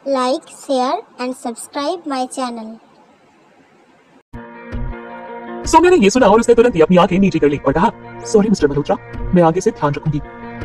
like, share and subscribe my channel. Saumya ने ये सुना और उसने तुरंत ही अपनी आंखें नीचे कर ली और कहा, सॉरी मिस्टर मल्होत्रा, मैं आगे से ध्यान रखूंगी।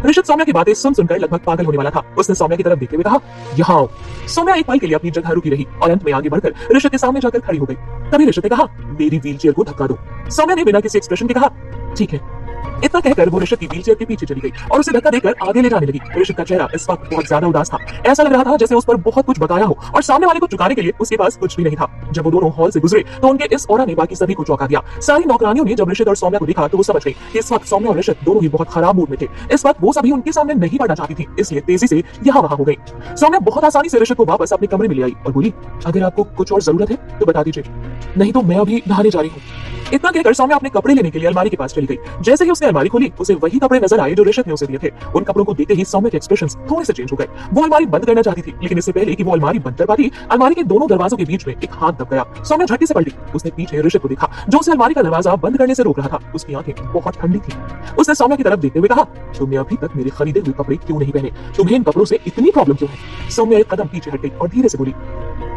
ऋषभ सौम्या की बातें सुनकर लगभग पागल होने वाला था। उसने सौम्या की तरफ देखते हुए कहा, यहाँ आओ। सौम्या एक पल के लिए अपनी जगह रुकी रही और अंत में आगे बढ़कर ऋषभ के सामने जाकर खड़ी हो गई। तभी ऋषभ ने कहा, मेरी व्हीलचेयर को धक्का दो। सौम्या ने बिना किसी एक्सप्रेशन के कहा, ठीक है। इतना कहकर वो ऋषभ की व्हीलचेयर के पीछे चली गई और उसे धक्का देकर आगे ले जाने लगी। ऋषभ का चेहरा इस वक्त बहुत ज्यादा उदास था। ऐसा लग रहा था जैसे उस पर बहुत कुछ बताया हो और सामने वाले को चुकाने के लिए उसके पास कुछ भी नहीं था। जब वो दोनों हॉल से गुजरे तो उनके इस ऑरा ने बाकी सभी को चौंका दिया। सारी नौकरानियों ने जब ऋषभ और सौम्या को देखा तो वो समझ गई कि इस वक्त सौम्या और ऋषभ दोनों ही बहुत खराब मूड में थे। इस वक्त वो सभी उनके सामने नहीं पड़ना चाहती थी, इसलिए तेजी से यहाँ वहां हो गई। सौम्या बहुत आसानी से ऋषभ को वापस अपने कमरे में ले आई और बोली, अगर आपको कुछ और जरूरत है तो बता दीजिए, नहीं तो मैं अभी नहाने जा रही हूँ। इतना कहकर सौम्या अपने कपड़े लेने के लिए अलमारी के पास चली गई। जैसे ही उसने अलमारी खोली उसे वही कपड़े नजर आए जो ऋषभ ने उसे दिए थे। उन कपड़ों को देखते ही सौम्या के एक्सप्रेशंस थोड़े से चेंज हो गए। वो अलमारी बंद करना चाहती थी, लेकिन इससे पहले कि वो अलमारी बंद कर पाती, अलमारी के दोनों दरवाजों के बीच में एक हाथ दब गया। सौम्या झटके से पलटी। उसने पीछे ऋषभ को देखा जो उसे अलमारी का दरवाजा बंद करने से रोक रहा था। उसकी आंखें बहुत ठंडी थी। उसने सौम्या की तरफ देखते हुए कहा, तुमने अभी तक मेरे खरीदे हुए कपड़े क्यों नहीं पहने? तुम्हें इन कपड़ों से इतनी प्रॉब्लम क्यों है? सौम्या एक कदम पीछे हट गई और धीरे से बोली,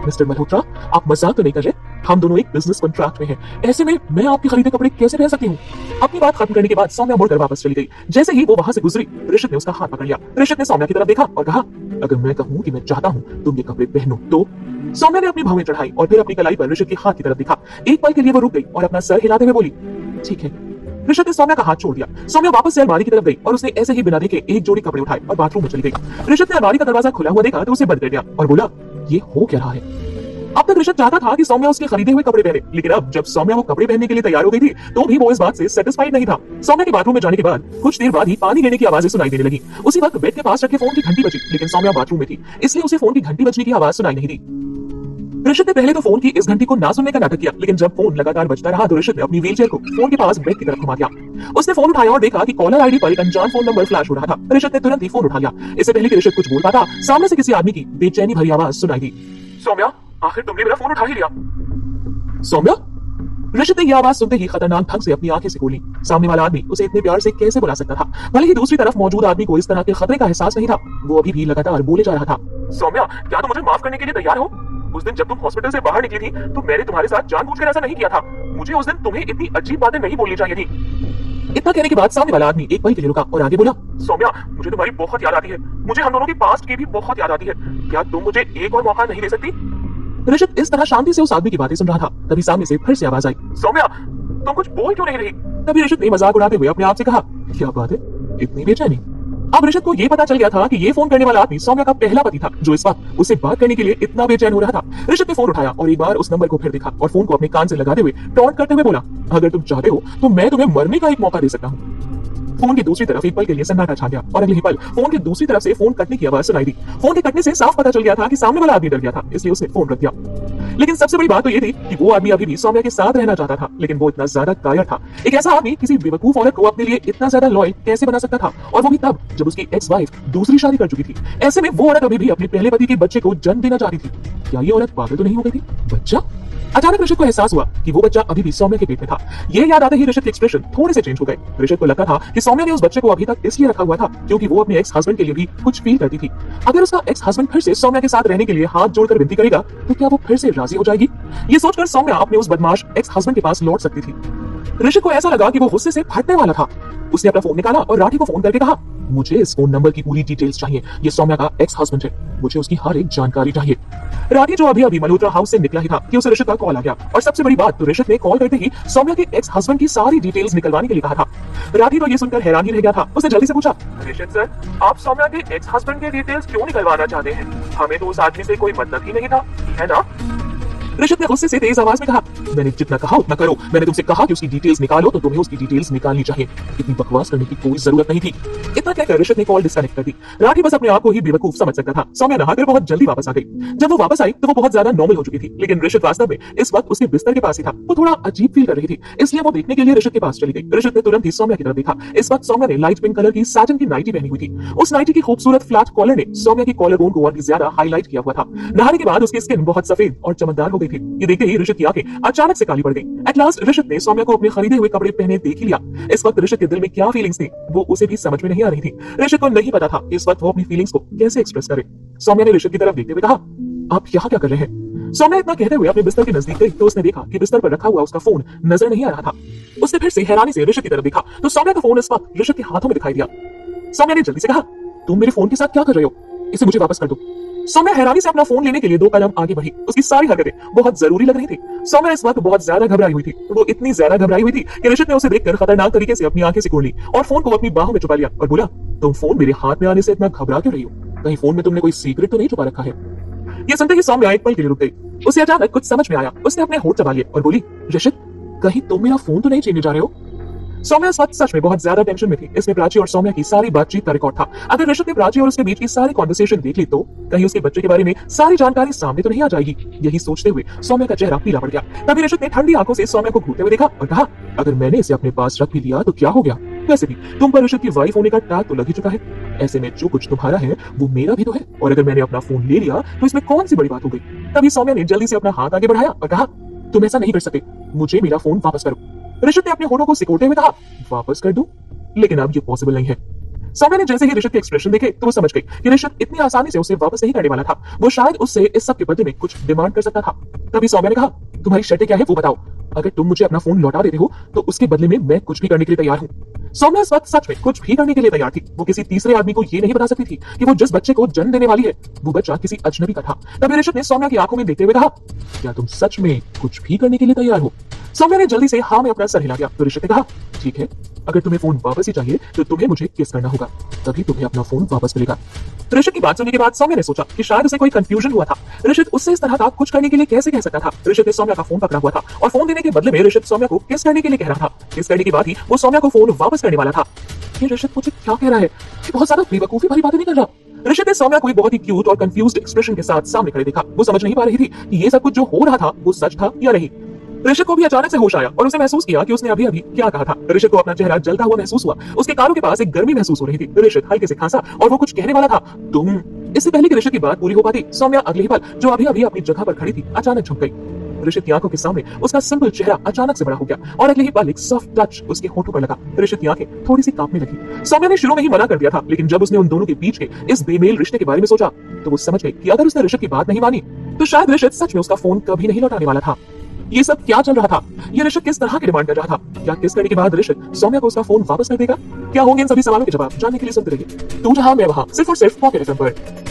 मिस्टर मल्होत्रा, आप मजाक तो नहीं कर रहे? हम दोनों एक बिजनेस कॉन्ट्रैक्ट में हैं। ऐसे में मैं आपके खरीदे कपड़े कैसे पहन सकती हूँ? अपनी बात खत्म करने के बाद सौम्या मुड़कर वापस चली गई। जैसे ही वो वहां से गुजरी, ऋषभ ने उसका हाथ पकड़ लिया। ऋषभ ने सौम्या की तरफ देखा और कहा, अगर मैं कहूँ कि मैं चाहता हूँ तुम ये कपड़े पहनो तो? सौम्या ने अपनी भौहें चढ़ाई और फिर अपनी कलाई पर ऋषभ के हाथ की तरफ देखा। एक पल के लिए वो रुक गई और अपना सर हिलाते हुए बोली, ठीक है। ऋषभ ने सौम्या का हाथ छोड़ दिया। सौम्या वापस से अलमारी की तरफ गई और उसने ऐसे ही बिना देखे एक जोड़ी कपड़े उठाए और बाथरूम में चली गई। ऋषभ ने अलमारी का दरवाजा खुला हुआ देखा तो उसे बंद कर दिया और बोला, ये हो क्या रहा है? अब तक ऋषभ चाहता था कि सौम्या उसके खरीदे हुए कपड़े पहने, लेकिन अब जब सौम्या वो कपड़े पहनने के लिए तैयार हो गई थी तो भी वो इस बात से सेटिस्फाइड नहीं था। सौम्या के बाथरूम में जाने के बाद कुछ देर बाद ही पानी गिरने की आवाजें सुनाई देने लगी। उसी वक्त बेड के पास रखे फोन की घंटी बजी, लेकिन सौम्या बाथरूम में थी, इसलिए उसे फोन की घंटी बजने की आवाज सुनाई नहीं दी। ऋषभ ने पहले तो फोन की इस घंटी को ना सुनने का नाटक किया, लेकिन जब फोन लगातार बजता रहा तो ऋषभ ने अपनी व्हीलचेयर को फोन के पास बेड की तरफ घुमा दिया। उसने फोन उठाया और देखा कि कॉलर आईडी पर एक अनजान फोन नंबर फ्लैश हो रहा था। ऋषभ ने तुरंत ही फोन उठा लिया। इससे पहले कि ऋषभ कुछ बोल पाता, सामने से किसी आदमी की बेचैनी भरी आवाज सुनाई दी, सौम्या, आखिर तुमने मेरा फोन उठा ही लिया। सौम्या? ऋषभ ने यह आवाज सुनते ही खतरनाक ढंग से अपनी आंखें से खोली। सामने वाला आदमी उसे इतने प्यार से कैसे बुला सकता था? भले ही दूसरी तरफ मौजूद आदमी को इस तरह के खतरे का एहसास नहीं था, वो अभी भी लगातार बोले जा रहा था, सौम्या, क्या तुम मुझे माफ करने के लिए तैयार हो? उस दिन जब तुम हॉस्पिटल से बाहर निकली थी तो मैंने तुम्हारे साथ जानबूझकर ऐसा नहीं किया था। मुझे उस दिन तुम्हें इतनी अजीब बातें नहीं बोलनी चाहिए थी। इतना कहने के बाद सामने वाला आदमी एक पल के लिए रुका और आगे बोला, सौम्या, मुझे तुम्हारी बहुत याद आती है। मुझे हम दोनों की पास्ट की भी बहुत याद आती है। क्या तुम मुझे एक और मौका नहीं दे सकती? ऋषभ इस तरह शांति से उस आदमी की बातें सुन रहा था। तभी सामने से फिर से आवाज आई, सौम्या, तुम कुछ बोल क्यों नहीं रही? तभी ऋषभ ने मजाक उड़ाते हुए अपने आप से कहा, क्या बात है, इतनी बेचैनी? अब ऋषभ को यह पता चल गया था कि ये फोन करने वाला आदमी सौम्या का पहला पति था, जो इस वक्त उससे बात करने के लिए इतना बेचैन हो रहा था। ऋषभ ने फोन उठाया और एक बार उस नंबर को फिर देखा और फोन को अपने कान से लगाते हुए टॉन्ट करते हुए बोला, अगर तुम चाहते हो तो मैं तुम्हें मरने का एक मौका दे सकता हूँ। फोन की दूसरी तरफ एक पल के लिए सन्नाटा छा गया और अगले ही पल फोन की दूसरी तरफ से फोन कटने की आवाज सुनाई दी। फोन के कटने से साफ पता चल गया था कि सामने वाला आदमी डर गया था, इसलिए उसने फोन रख दिया। लेकिन सबसे बड़ी बात तो ये थी कि वो आदमी अभी भी सौम्या के साथ रहना चाहता था, लेकिन वो इतना ज्यादा कायर था। एक ऐसा आदमी किसी बेवकूफ औरत को अपने लिए इतना ज्यादा लॉयल कैसे बना सकता था, और वो भी तब जब उसकी एक्स वाइफ दूसरी शादी कर चुकी थी। ऐसे में वो औरत अभी भी अपने पहले पति के बच्चे को जन्म देना चाहती थी। क्या ये औरत पागल तो नहीं हो गई थी? बच्चा? अचानक ऋषभ को एहसास हुआ कि वो बच्चा अभी भी सौम्या के पेट में था। ये याद आते ही ऋषभ के एक्सप्रेशन थोड़े से चेंज हो गए। ऋषभ को लगता था कि सौम्या ने उस बच्चे को अभी तक इसलिए रखा हुआ था क्योंकि वो अपने एक्स हस्बैंड के लिए भी कुछ फील करती थी। अगर उसका एक्स हस्बैंड फिर से सौम्या के साथ रहने के लिए हाथ जोड़कर विनती करेगा तो क्या वो फिर से राजी हो जाएगी? ये सोचकर सौम्या अपने उस बदमाश एक्स हस्बैंड के पास लौट सकती थी। ऋषभ को ऐसा लगा कि वो गुस्से से फटने वाला था। उसने अपना फोन निकाला और राठी को फोन करके कहा, मुझे इस फोन नंबर की पूरी डिटेल्स चाहिए। ये सौम्या का एक्स हस्बैंड है, मुझे उसकी हर एक जानकारी चाहिए। राठी जो अभी मल्होत्रा हाउस से निकला ही था कि उसे ऋषभ का कॉल आ गया, और सबसे बड़ी बात तो ऋषभ ने कॉल करते ही सौम्या के एक्स हस्बैंड की सारी डिटेल्स निकलवाने के लिए कहा था। राठी तो ये सुनकर हैरान ही रह गया था। उसने जल्दी से पूछा, ऋषभ सर, आप सौम्या के एक्स हस्बैंड के डिटेल्स क्यों निकलवाना चाहते हैं? हमें तो उस आदमी से कोई मतलब ही नहीं था, है ना? ऋषभ ने गुस्से से तेज आवाज में कहा, मैंने जितना कहा उतना करो। मैंने तुमसे कहा कि उसकी डिटेल्स निकालो तो तुम्हें उसकी डिटेल्स निकालनी चाहिए। इतनी बकवास करने की कोई जरूरत नहीं थी। इतना कहकर ऋषभ ने कॉल डिस्कनेक्ट कर दी। राठी बस अपने आप को ही बेवकूफ समझ सकता था। सौम्या नहाकर बहुत जल्दी वापस आ गई। जब वो वापस आई तो वो बहुत ज्यादा नॉर्मल हो चुकी थी, लेकिन ऋषभ वास्तव में इस वक्त उसके बिस्तर के पास ही था। वो थोड़ा अजीब फील कर रही थी, इसलिए वो देखने के लिए ऋषभ के पास चली गई। ऋषभ ने तुरंत ही सौम्या की तरफ देखा। इस वक्त सौम्या ने लाइट पिंक कलर की सैटिन की नाइटी पहनी हुई थी। उस नाइटी की खूबसूरत फ्लैट कॉलर ने सौम्या की कॉलर बोन को और भी ज्यादा हाईलाइट किया हुआ था। नहाने के बाद उसकी स्किन बहुत सफेद और चमकदार हो गई थी। ये देखते ही ऋषभ की आंखें अचानक से काली पड़ गई। एट लास्ट ऋषभ ने सौम्या को अपने खरीदे हुए कपड़े पहने देख ही लिया। इस वक्त ऋषभ के दिल में क्या फीलिंग्स थी वो उसे भी समझ में नहीं आ रही थी। ऋषभ को नहीं पता था इस वक्त वो अपनी फीलिंग्स को कैसे एक्सप्रेस करे। सौम्या ने ऋषभ की तरफ देखते हुए कहा, आप यहाँ क्या कर रहे हैं? सौम्या इतना कहते हुए अपने बिस्तर के नजदीक गई तो उसने देखा कि बिस्तर पर रखा हुआ उसका फोन नजर नहीं आ रहा था। उसने फिर से हैरानी से ऋषित की तरफ देखा तो सौम्या का फोन इस वक्त ऋषित के हाथों में दिखाई दिया। सौम्या ने जल्दी से कहा, तुम मेरे फोन के साथ क्या कर रहे हो? इसे मुझे वापस कर दो। सौम्या हैरानी से अपना फोन लेने के लिए 2 कदम आगे बढ़ी। उसकी सारी हरकतें बहुत जरूरी लग रही थी। सौम्या इस वक्त बहुत ज्यादा घबराई हुई थी। वो इतनी ज्यादा घबराई हुई थी कि ऋषित ने उसे देखकर खतरनाक तरीके से अपनी आंखें सिकोड़ ली और फोन को अपनी बाहों में छुपा लिया और बोला, तुम फोन मेरे हाथ में आने से इतना घबरा क्यों रही हो? कहीं फोन में तुमने कोई सीक्रेट तो नहीं छुपा रखा है? ये सुनते ही सौम्या एक पल के लिए रुक गई। उसे अचानक कुछ समझ में आया। उसने अपने होंठ चबा लिए और बोली, ऋषित, कहीं तुम मेरा फोन तो नहीं छीनने जा रहे हो? सौम्या इस वक्त सच में बहुत ज्यादा टेंशन में थी। इसमें प्राची और सौम्या की सारी बातचीत का रिकॉर्ड था। अगर ऋषित ने प्राची और उसके बीच की सारी कॉन्वर्सेशन देख ली तो कहीं उसके बच्चे के बारे में सारी जानकारी सामने तो नहीं आ जाएगी। यही सोचते हुए सौम्या का चेहरा पीला पड़ गया। तभी ऋषित ने ठंडी आंखों से सौम्या को घूरते हुए देखा और कहा, अगर मैंने इसे अपने पास रख भी लिया तो क्या हो गया? वैसे भी तुम पर ऋषित की वाइफ होने का टैग तो लग ही चुका है। ऐसे में जो कुछ तुम्हारा है वो मेरा भी तो है, और अगर मैंने अपना फोन ले लिया तो इसमें कौन सी बड़ी बात हो गई? तभी सौम्या ने जल्दी से अपना हाथ आगे बढ़ाया और कहा, तुम ऐसा नहीं कर सकते, मुझे मेरा फोन वापस करो। ऋषित ने अपने होठों को सिकोड़ते हुए कहा, वापस कर दूं? लेकिन अब ये पॉसिबल नहीं है। सौम्या ने जैसे ही ऋषित के एक्सप्रेशन देखे तो वो समझ गई कि ऋषित इतनी आसानी से उसे वापस नहीं करने वाला था। वो शायद उससे इस सब के बदले में कुछ डिमांड कर सकता था। तभी सौम्या ने कहा, तुम्हारी शर्तें क्या है वो बताओ। अगर तुम मुझे अपना फोन लौटा देते हो तो उसके बदले में मैं कुछ भी करने के लिए तैयार हूँ। सौम्या इस वक्त सच में कुछ भी करने के लिए तैयार थी। वो किसी तीसरे आदमी को ये नहीं बता सकती थी कि वो जिस बच्चे को जन्म देने वाली है वो बच्चा किसी अजनबी का था। तभी ऋषित ने सौम्या की आंखों में देखते हुए कहा, क्या तुम सच में कुछ भी करने के लिए तैयार हो? सौम्या ने जल्दी से हाँ में अपना सर हिला दिया तो ऋषित ने कहा, ठीक है, अगर तुम्हें फोन वापस ही चाहिए तो तुम्हें मुझे किस करना होगा, तभी तुम्हें अपना फोन वापस मिलेगा। ऋषित की बात सुनने के बाद सौम्या ने सोचा कि शायद उसे कोई कंफ्यूजन हुआ था। ऋषित उससे इस तरह का कुछ करने के लिए कैसे कह सकता था? ऋषित ने सौम्या का फोन पकड़ा हुआ था और फोन देने के बदले में ऋषित सौम्या को किस करने के लिए कह रहा था। किस करने के बाद ही वो सौम्या को फोन वापस करने वाला था। ये ऋषित मुझे क्या कह रहा है? ये बहुत ज्यादा बेवकूफी भरी बातें नहीं कर रहा। ऋषित ने सौम्या को एक बहुत ही क्यूट और कंफ्यूज्ड एक्सप्रेशन के साथ सामने खड़े देखा। वो समझ नहीं पा रही थी कि ये सब कुछ जो हो रहा था वो सच था या नहीं। ऋषित को भी अचानक से होश आया और उसे महसूस किया कि उसने अभी अभी क्या कहा था। ऋषित को अपना चेहरा जलता हुआ महसूस हुआ। उसके कानों के पास एक गर्मी महसूस हो रही थी। ऋषित हल्के से खांसा और वो कुछ कहने वाला था, तुम। इससे पहले कि ऋषित की बात पूरी हो पाती, सौम्या अगले ही पल जो अभी अभी अपनी जगह पर खड़ी थी अचानक झुक गई। ऋषित की आंखों के सामने उसका सिंपल चेहरा अचानक से बड़ा हो गया और अगले ही पल एक सॉफ्ट टच उसके होठों पर लगा। ऋषित की आंखें थोड़ी सी कांपने लगी। सौम्या ने शुरू में ही मना कर दिया था, लेकिन जब उसने उन दोनों के बीच के इस बेमेल रिश्ते के बारे में सोचा तो वो समझ गई कि अगर उसने ऋषित की बात नहीं मानी तो शायद ऋषित सच में उसका फोन कभी नहीं लौटाने वाला था। ये सब क्या चल रहा था? ये ऋषित किस तरह की डिमांड कर रहा था? क्या किस करने के बाद ऋषित सौम्या को उसका फोन वापस कर देगा? क्या होंगे इन सभी सवालों के जवाब जानने के लिए सुनते रहिए तू जहां मैं वहां, सिर्फ और सिर्फ पॉकेट एफएम पर।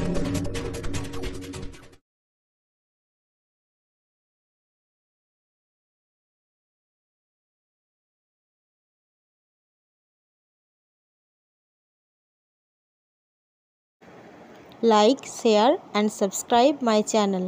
Like, share and subscribe my channel.